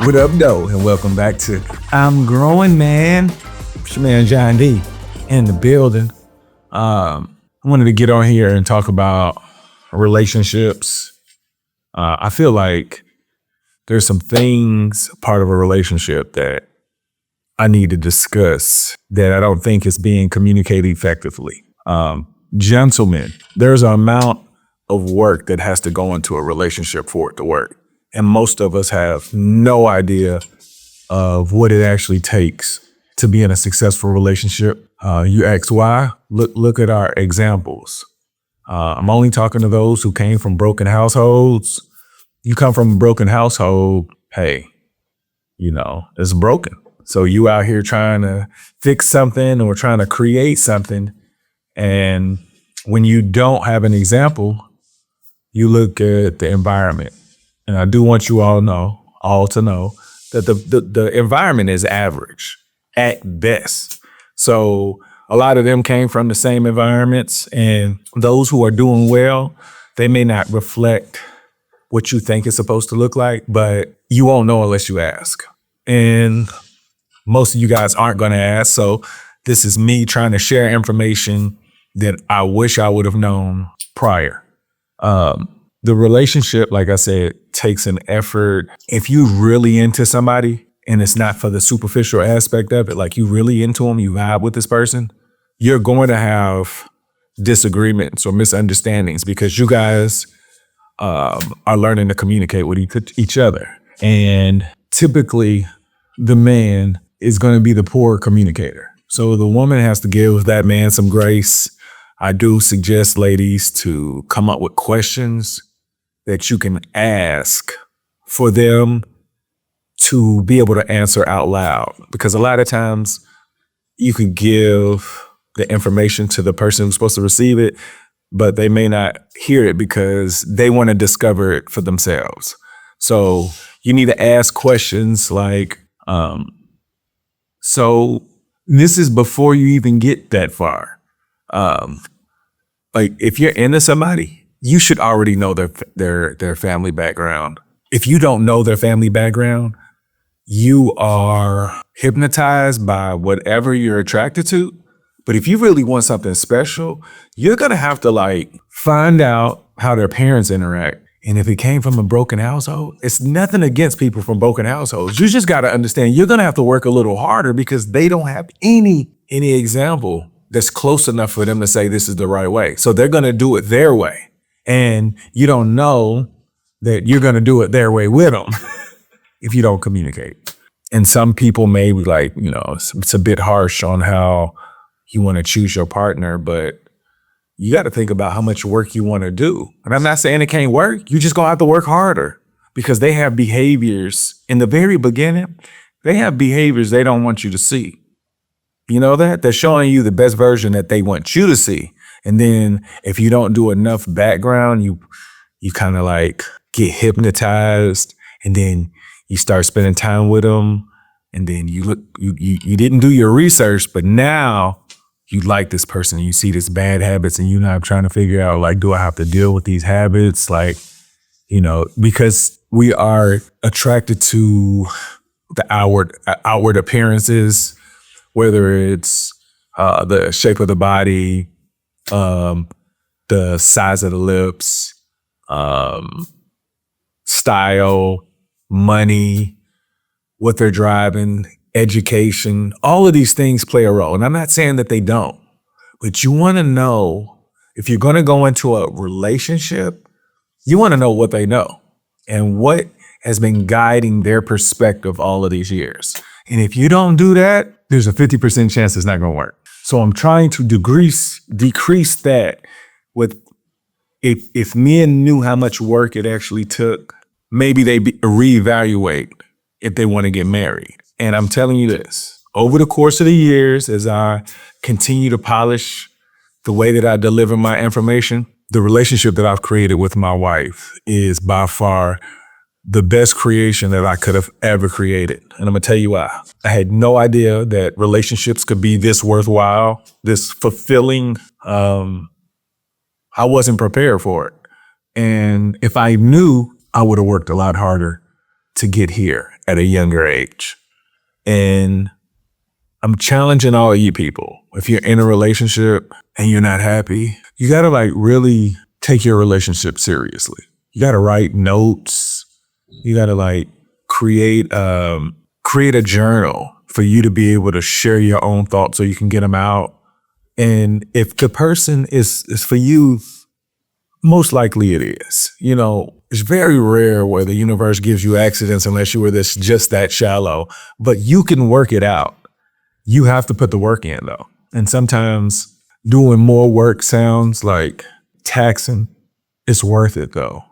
What up, though? And welcome back to I'm Growing Man. It's your man, John D, in the building. I wanted to get on here and talk about relationships. I feel like there's some things part of a relationship that I need to discuss that I don't think is being communicated effectively. Gentlemen, there's an amount of work that has to go into a relationship for it to work. And most of us have no idea of what it actually takes to be in a successful relationship. You ask why? Look at our examples. I'm only talking to those who came from broken households. You come from a broken household, hey, it's broken. So you out here trying to fix something or trying to create something. And when you don't have an example, you look at the environment. And I do want you all to know that the environment is average at best. So a lot of them came from the same environments, and those who are doing well, they may not reflect what you think it's supposed to look like, but you won't know unless you ask. And most of you guys aren't going to ask. So this is me trying to share information that I wish I would have known prior. The relationship, like I said, takes an effort. If you really into somebody and it's not for the superficial aspect of it, like you really into them, you vibe with this person, you're going to have disagreements or misunderstandings because you guys are learning to communicate with each other. And typically the man is going to be the poor communicator. So the woman has to give that man some grace. I do suggest, ladies, to come up with questions that you can ask for them to be able to answer out loud. Because a lot of times you can give the information to the person who's supposed to receive it, but they may not hear it because they want to discover it for themselves. So you need to ask questions like, so this is before you even get that far. Like if you're into somebody, you should already know their family background. If you don't know their family background, you are hypnotized by whatever you're attracted to. But if you really want something special, you're gonna have to find out how their parents interact. And if it came from a broken household, it's nothing against people from broken households. You just gotta understand you're gonna have to work a little harder because they don't have any example that's close enough for them to say this is the right way. So they're gonna do it their way. And you don't know that you're going to do it their way with them if you don't communicate. And some people may be like, it's a bit harsh on how you want to choose your partner, but you got to think about how much work you want to do. And I'm not saying it can't work. You just going to have to work harder because they have behaviors in the very beginning. They have behaviors they don't want you to see. You know that? They're showing you the best version that they want you to see. And then if you don't do enough background, you kind of get hypnotized, and then you start spending time with them, and then you didn't do your research, but now you like this person, and you see this bad habits, and you're not trying to figure out do I have to deal with these habits? Because we are attracted to the outward appearances, whether it's the shape of the body, the size of the lips, style, money, what they're driving, education, all of these things play a role. And I'm not saying that they don't, but you want to know if you're going to go into a relationship, you want to know what they know and what has been guiding their perspective all of these years. And if you don't do that, there's a 50% chance it's not going to work. So I'm trying to decrease that with if men knew how much work it actually took, maybe they reevaluate if they want to get married. And I'm telling you this, over the course of the years, as I continue to polish the way that I deliver my information, the relationship that I've created with my wife is by far the best creation that I could have ever created. And I'm gonna tell you why. I had no idea that relationships could be this worthwhile, this fulfilling. I wasn't prepared for it. And if I knew, I would have worked a lot harder to get here. at a younger age. And I'm challenging all of you people. If you're in a relationship and you're not happy, you gotta like really take your relationship seriously. You gotta write notes. You gotta like create a journal for you to be able to share your own thoughts so you can get them out. And if the person is for you, most likely it is. You know, it's very rare where the universe gives you accidents unless you were just that shallow, but you can work it out. You have to put the work in though. And sometimes doing more work sounds like taxing. It's worth it though.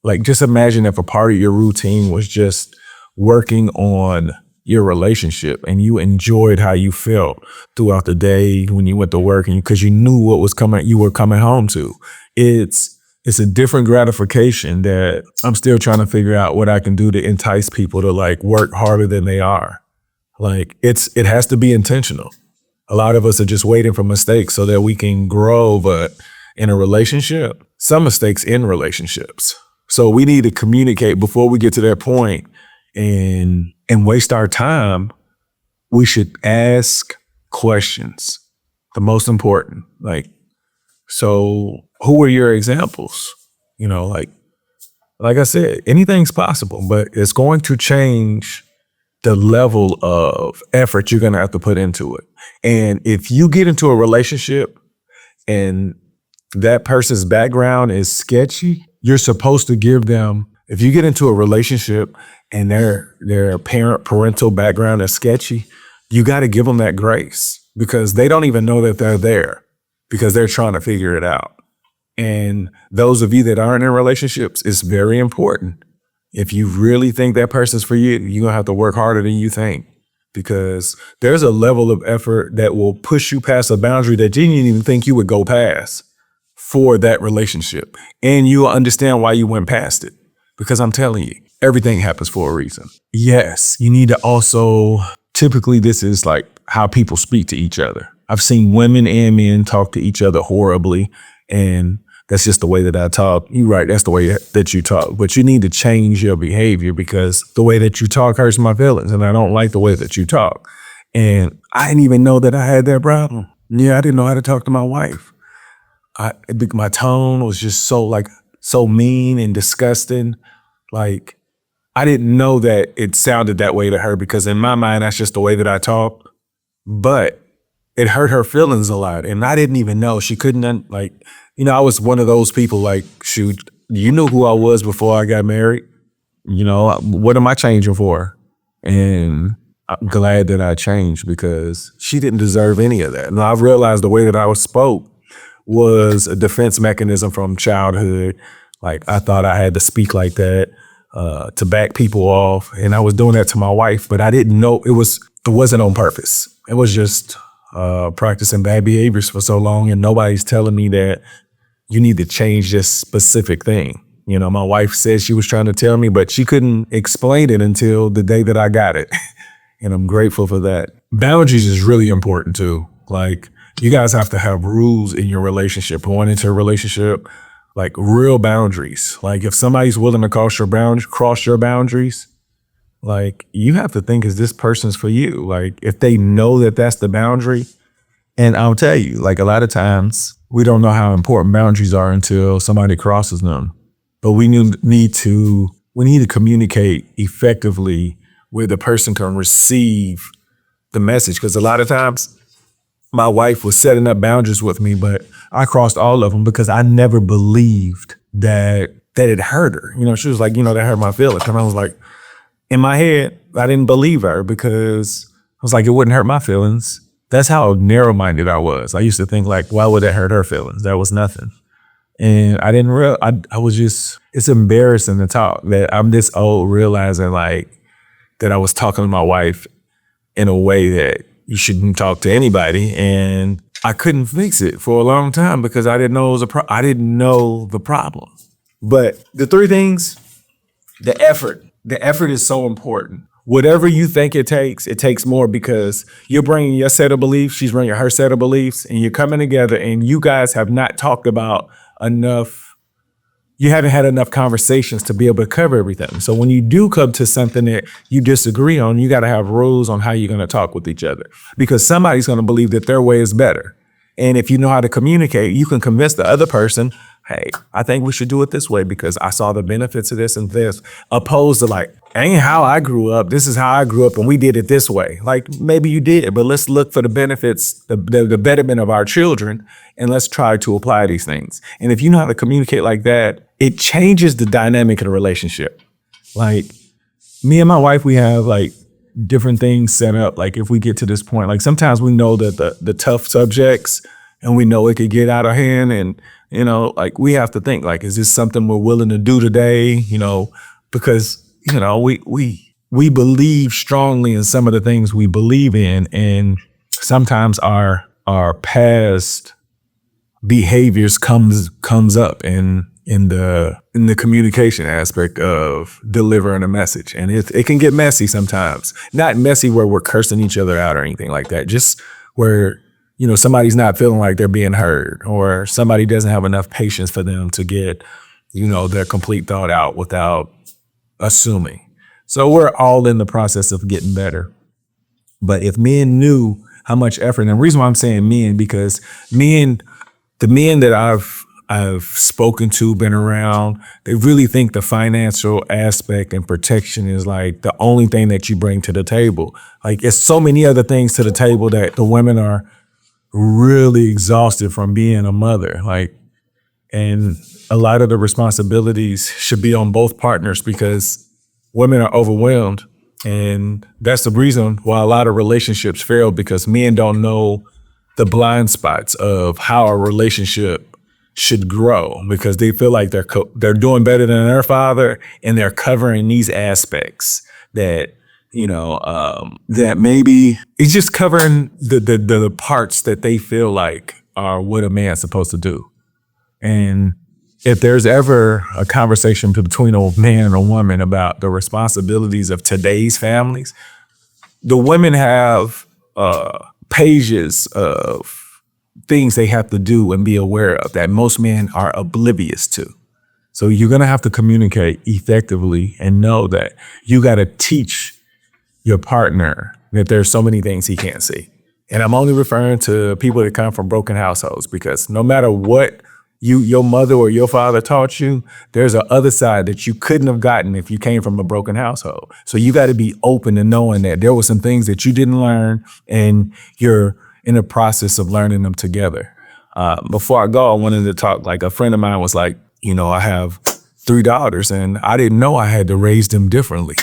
Like just imagine if a part of your routine was just working on your relationship and you enjoyed how you felt throughout the day when you went to work and because you knew what was coming, you were coming home to. It's a different gratification that I'm still trying to figure out what I can do to entice people to like work harder than they are. Like it has to be intentional. A lot of us are just waiting for mistakes so that we can grow, but in a relationship, some mistakes in relationships. So we need to communicate before we get to that point and waste our time. We should ask questions. The most important, like, so who are your examples? You know, like I said, anything's possible, but it's going to change the level of effort you're going to have to put into it. And if you get into a relationship and that person's background is sketchy, you're supposed to give them, if you get into a relationship and their parental background is sketchy, you got to give them that grace because they don't even know that they're there because they're trying to figure it out. And those of you that aren't in relationships, it's very important. If you really think that person's for you, you're going to have to work harder than you think because there's a level of effort that will push you past a boundary that you didn't even think you would go past for that relationship. And you'll understand why you went past it because I'm telling you, everything happens for a reason. Yes, you need to also, typically this is like how people speak to each other. I've seen women and men talk to each other horribly, and that's just the way that I talk. You're right, that's the way that you talk. But you need to change your behavior because the way that you talk hurts my feelings, and I don't like the way that you talk. And I didn't even know that I had that problem. Yeah, I didn't know how to talk to my wife. My tone was just so mean and disgusting. Like, I didn't know that it sounded that way to her because in my mind, that's just the way that I talk. But it hurt her feelings a lot. And I didn't even know. She couldn't, like, you know, I was one of those people like, shoot, you knew who I was before I got married. You know, what am I changing for? And I'm glad that I changed because she didn't deserve any of that. And I've realized the way that I spoke was a defense mechanism from childhood. Like I thought I had to speak like that to back people off. And I was doing that to my wife, but I didn't know it wasn't on purpose. It was just practicing bad behaviors for so long, and nobody's telling me that you need to change this specific thing. You know, my wife said she was trying to tell me, but she couldn't explain it until the day that I got it. And I'm grateful for that. Boundaries is really important too. Like you guys have to have rules in your relationship, going into a relationship, like real boundaries. Like if somebody's willing to cross your boundaries, like you have to think, is this person's for you? Like if they know that that's the boundary, and I'll tell you, like a lot of times we don't know how important boundaries are until somebody crosses them. But we need to communicate effectively where the person can receive the message. Because a lot of times my wife was setting up boundaries with me, but I crossed all of them because I never believed that it hurt her. You know, she was like, you know, that hurt my feelings. And I was like, in my head, I didn't believe her because I was like, it wouldn't hurt my feelings. That's how narrow-minded I was. I used to think like, why would that hurt her feelings? That was nothing. And I didn't I was just, it's embarrassing to talk that I'm this old realizing like that I was talking to my wife in a way that you shouldn't talk to anybody. And I couldn't fix it for a long time because I didn't know I didn't know the problem. But the three things, the effort is so important. Whatever you think it takes more because you're bringing your set of beliefs, she's bringing her set of beliefs, and you're coming together and you guys have not talked about enough you haven't had enough conversations to be able to cover everything. So when you do come to something that you disagree on, you got to have rules on how you're going to talk with each other, because somebody's going to believe that their way is better. And if you know how to communicate, you can convince the other person, hey, I think we should do it this way because I saw the benefits of this and this, opposed to like, ain't how I grew up. This is how I grew up and we did it this way. Like maybe you did, but let's look for the benefits, the betterment of our children, and let's try to apply these things. And if you know how to communicate like that, it changes the dynamic of the relationship. Like me and my wife, we have like different things set up. Like if we get to this point, like sometimes we know that the tough subjects and we know it could get out of hand, and you know, like we have to think like, is this something we're willing to do today? You know, because you know, we believe strongly in some of the things we believe in, and sometimes our past behaviors comes up in the communication aspect of delivering a message. And it can get messy sometimes. Not messy where we're cursing each other out or anything like that, just where, you know, somebody's not feeling like they're being heard, or somebody doesn't have enough patience for them to get, you know, their complete thought out without assuming. So we're all in the process of getting better. But if men knew how much effort, and the reason why I'm saying men, because the men that I've spoken to, been around, they really think the financial aspect and protection is like the only thing that you bring to the table. Like it's so many other things to the table that the women are really exhausted from being a mother. Like, and a lot of the responsibilities should be on both partners because women are overwhelmed. And that's the reason why a lot of relationships fail, because men don't know the blind spots of how a relationship should grow, because they feel like they're doing better than their father, and they're covering these aspects that, you know, that maybe it's just covering the parts that they feel like are what a man's supposed to do. And if there's ever a conversation between a man and a woman about the responsibilities of today's families, the women have pages of things they have to do and be aware of that most men are oblivious to. So you're going to have to communicate effectively and know that you got to teach your partner that there's so many things he can't see. And I'm only referring to people that come from broken households, because no matter what your mother or your father taught you, there's a other side that you couldn't have gotten if you came from a broken household. So you got to be open to knowing that there were some things that you didn't learn, and you're in the process of learning them together. Before I go, I wanted to talk, like a friend of mine was like, you know, I have 3 daughters and I didn't know I had to raise them differently.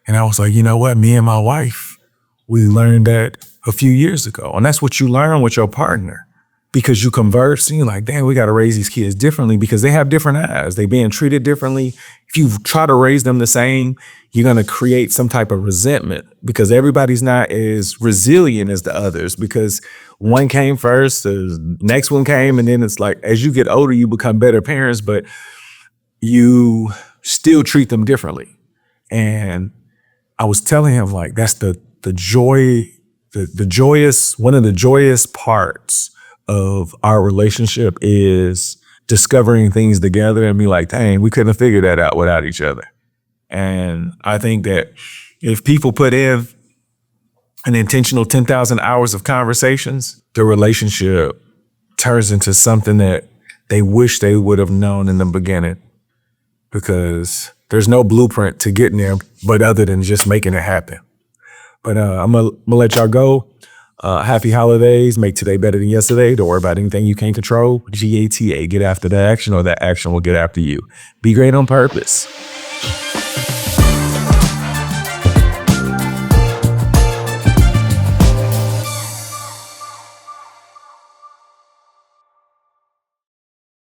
And I was like, you know what, me and my wife, we learned that a few years ago. And that's what you learn with your partner, because you converse and you're like, damn, we got to raise these kids differently because they have different eyes. They being treated differently. If you try to raise them the same, you're going to create some type of resentment, because everybody's not as resilient as the others, because one came first, the next one came, and then it's like, as you get older, you become better parents, but you still treat them differently. And I was telling him, like, that's the joy, the joyous, one of the joyous parts of our relationship is discovering things together and be like, dang, we couldn't have figured that out without each other. And I think that if people put in an intentional 10,000 hours of conversations, the relationship turns into something that they wish they would have known in the beginning, because there's no blueprint to getting there, but other than just making it happen. But I'm gonna let y'all go. Happy holidays. Make today better than yesterday. Don't worry about anything you can't control. GATA, get after the action, or that action will get after you. Be great on purpose.